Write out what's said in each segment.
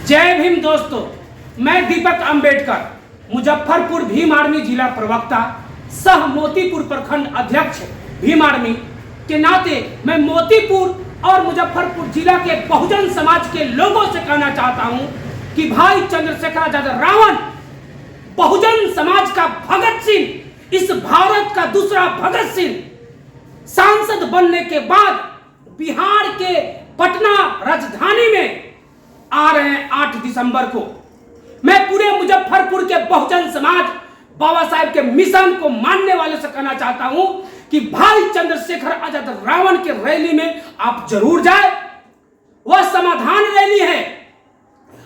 जय भीम दोस्तों, मैं दीपक अंबेडकर मुजफ्फरपुर भीम आर्मी जिला प्रवक्ता सह मोतीपुर प्रखंड अध्यक्ष भीम आर्मी के नाते मैं मोतीपुर और मुजफ्फरपुर जिला के बहुजन समाज के लोगों से कहना चाहता हूं कि भाई चंद्रशेखर आजाद रावण बहुजन समाज का भगत सिंह, इस भारत का दूसरा भगत सिंह सांसद बनने के बाद बिहार के पटना राजधानी में आ रहे हैं 8 दिसंबर को। मैं पूरे मुजफ्फरपुर के बहुजन समाज बाबा साहेब के मिशन को मानने वालों से कहना चाहता हूं कि भाई चंद्रशेखर आजाद रावण के रैली में आप जरूर जाए। वह समाधान रैली है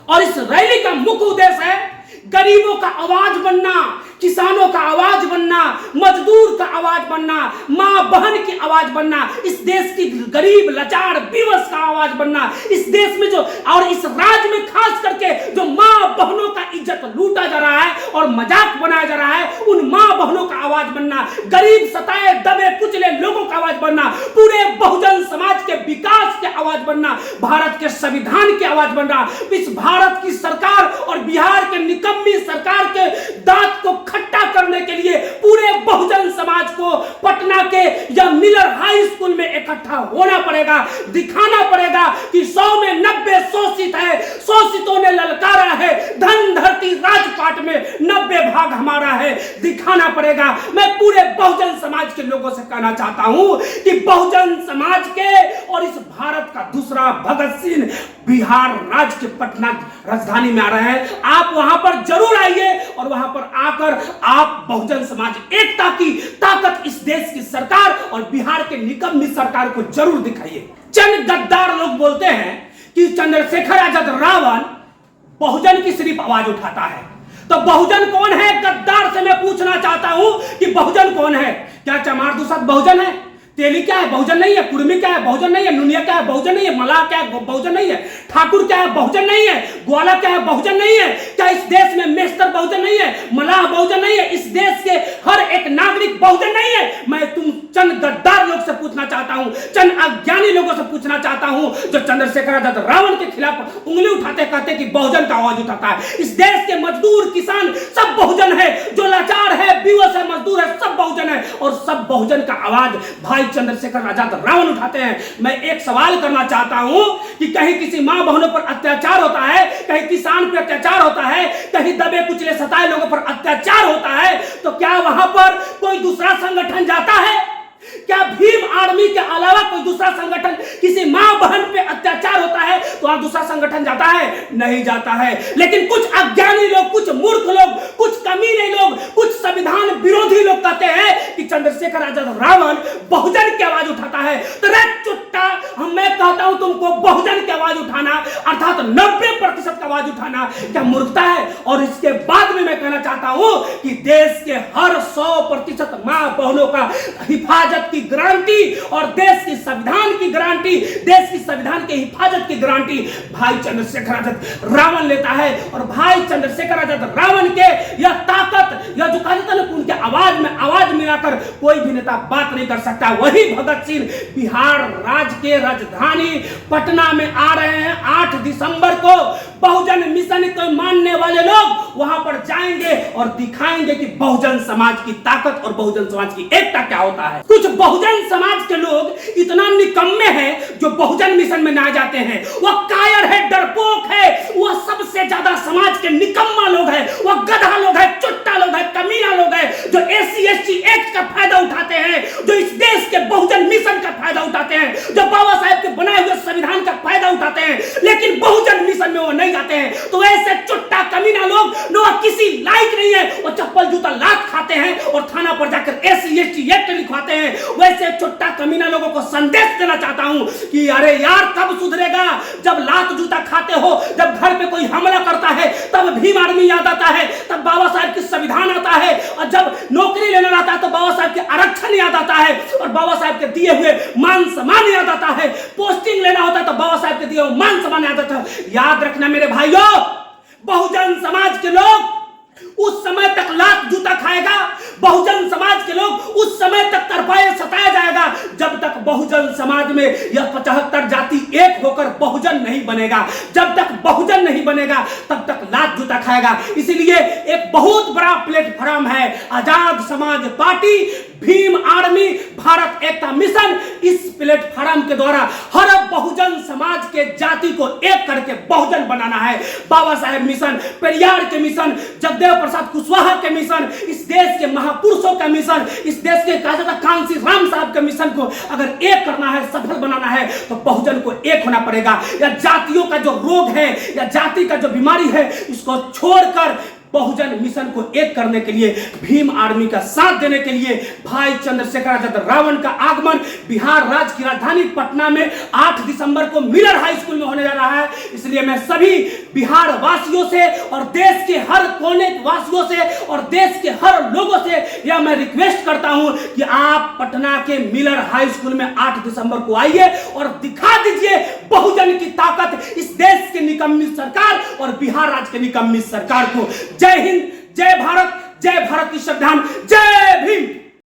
और इस रैली का मुख्य उद्देश्य है गरीबों का आवाज बनना, किसानों का आवाज बनना, मजदूर का आवाज बनना, मां बहन की आवाज बनना, इस देश की गरीब लाचार विवश का आवाज बनना, इस देश में जो और इस राज्य में खास करके जो मां बहनों का इज्जत लूटा जा रहा है और मजाक बनाया जा रहा है, उन मां बहनों का आवाज बनना, गरीब सताए दबे कुचले लोगों का आवाज बनना, पूरे बहुजन समाज के विकास के आवाज बनना, भारत के संविधान की आवाज बनना, इस भारत की सरकार और बिहार के निकम्मी सरकार के दांत को खट्टा करने के लिए पूरे बहुजन समाज को पटना के या मिलर हाई स्कूल में इकट्ठा होना पड़ेगा। दिखाना पड़ेगा कि 100 में 90 शोषित है, शोषितों ने ललकारा है, धन धरती राजपाट में 90 भाग हमारा है। दिखाना पड़ेगा। मैं पूरे बहुजन समाज के लोगों से कहना चाहता हूं कि बहुजन समाज के और इस भारत का दूसरा भगत सिंह बिहार राज्य के पटना राजधानी में आ रहे हैं। आप वहां पर जरूर आइए और वहां पर आकर आप बहुजन समाज एकता की ताकत इस देश की सरकार और बिहार के निकम्मी सरकार को जरूर दिखाइए। चंद गद्दार लोग बोलते हैं कि चंद्रशेखर आजाद रावण बहुजन की सिर्फ आवाज उठाता है। तो बहुजन कौन है? गद्दार से मैं पूछना चाहता हूं कि बहुजन कौन है? क्या चमार दुसाद बहुजन है? तेली क्या है? बहुजन नहीं है। कुर्मी क्या है? बहुजन नहीं है। नुनिया क्या है? बहुजन नहीं है। मलाह क्या है? बहुजन नहीं है। ठाकुर क्या है? बहुजन नहीं है। ग्वाला क्या है? बहुजन नहीं है। क्या इस देश में मेस्तर बहुजन नहीं है? मलाह बहुजन नहीं है? इस देश के हर एक नागरिक बहुजन नहीं है? मैं तुम चंद गद्दार लोग से पूछना चाहता हूं, चंद अज्ञानी लोगों से पूछना चाहता हूं जो चंद्रशेखर आजाद रावण के खिलाफ उंगली उठाते कहते कि बहुजन का आवाज उठाता है। इस देश के मजदूर किसान सब बहुजन है, जो लाचार है, विवश है, मजदूर है, सब बहुजन है और सब बहुजन का आवाज भाई चंद्रशेखर आजाद रावण उठाते हैं। मैं एक सवाल करना चाहता हूं कि कहीं किसी मां बहनों पर अत्याचार होता है, कहीं किसान पर अत्याचार होता है, कहीं दबे कुचले सताए लोगों पर अत्याचार होता है, तो क्या वहां पर कोई दूसरा संगठन जाता है? क्या भीम आर्मी के अलावा कोई दूसरा संगठन, किसी मां बहन पे अत्याचार होता है तो वहां दूसरा संगठन जाता है? नहीं जाता है। लेकिन कुछ अज्ञानी लोग, कुछ मूर्ख लोग, कुछ कमीने लोग, कुछ संविधान विरोधी लोग कहते हैं कि चंद्रशेखर आजाद रावण बहुजन की आवाज उठाता है। तो रे चुट्टा, मैं कहता हूं तुमको बहुजन की आवाज उठाना अर्थात 90% की आवाज उठाना क्या मूर्खता है? और इसके बाद में मैं कहना चाहता हूं कि देश के हर 100% मां बहनों का हिफाजत की गारंटी और देश की संविधान की गारंटी, देश की संविधान के हिफाजत की गारंटी भाई चंद्रशेखर आजाद रावण लेता है। और भाई चंद्रशेखर आजाद रावण के यह ताकत, यह जो कहते हैं उनके आवाज में आवाज मिलाकर कोई भी नेता बात नहीं कर सकता। वही भगत सिंह बिहार राज्य के राजधानी पटना में आ रहे हैं 8 दिसंबर को। बहुजन मिशन को मानने वाले लोग वहां पर जाएंगे और दिखाएंगे कि बहुजन समाज की ताकत और बहुजन समाज की एकता क्या होता है। कुछ बहुजन समाज के लोग इतना निकम्मे हैं जो बहुजन मिशन में ना जाते हैं। वह कायर है, डरपोक है, वह सबसे ज्यादा समाज के निकम्मा लोग है, वह गधा लोग है, चुट्टा लोग है, कमीना लोग है, जो SC/ST एक्ट का फायदा उठाते हैं, जो इस देश के बहुजन मिशन का फायदा उठाते हैं, जो बाबा साहेब के बनाए हुए संविधान का फायदा उठाते हैं, लेकिन बहुजन मिशन में वो नहीं जाते हैं। तो ऐसे चुट्टा कमीना लोग किसी लायक नहीं है। वो चप्पल जूता लात खाते हैं और थाना पर जाकर SC/ST एक्ट लिखवाते हैं। वैसे चुट्टा कमीना लोगों को संदेश देना चाहता हूं कि अरे यार कब सुधरेगा? जब लात जूता खाते हो, जब घर पे कोई हमला करता है तब भीम आर्मी याद आता है, तब बाबा साहेब की संविधान आता है, और जब नौकरी लेना रहता है तो बाबा साहेब के आरक्षण याद आता है और बाबा साहेब के दिए हुए मान सम्मान याद आता है, पोस्टिंग लेना होता है तो बाबा साहेब के दिए हुए मान सम्मान याद आता है। याद रखना मेरे भाइयों, बहुजन समाज के लोग उस समय तक लात जूता खाएगा, बहुजन समाज के लोग उस समय तक तरपाए सताया जाएगा जब तक बहुजन समाज में यह 75 जाति एक होकर बहुजन नहीं बनेगा। जब तक बहुजन नहीं बनेगा तब तक लात जूता खाएगा। इसीलिए एक बहुत बड़ा प्लेटफॉर्म है आजाद समाज पार्टी, भीम आर्मी, भारत एकता मिशन। इस प्लेटफॉर्म के द्वारा हर बहुजन समाज के जाति को एक करके बहुजन बनाना है। बाबा साहेब मिशन, पेरियार के मिशन, जगदेव प्रसाद कुशवाहा के मिशन, इस देश के महापुरुषों का मिशन, इस देश के कांसी राम साहब के मिशन को अगर एक करना है, सफल बनाना है तो बहुजन को एक होना पड़ेगा। या जातियों का जो रोग है या जाति का जो बीमारी है इसको छोड़कर बहुजन मिशन को एक करने के लिए, भीम आर्मी का साथ देने के लिए भाई चंद्रशेखर आजाद रावण का आगमन बिहार राज्य की राजधानी पटना में 8 दिसंबर को मिलर हाई स्कूल में होने जा रहा है। इसलिए मैं सभी बिहार वासियों से और देश के हर कोने वासियों से और देश के हर लोगों से यह मैं रिक्वेस्ट करता हूं कि आप पटना के मिलर हाई स्कूल में 8 दिसंबर को आइए और दिखा दीजिए बहुजन की ताकत इस देश की निकम्मी सरकार और बिहार राज्य की निकम्मी सरकार को। जय हिंद, जय भारत की संविधान, जय भीम।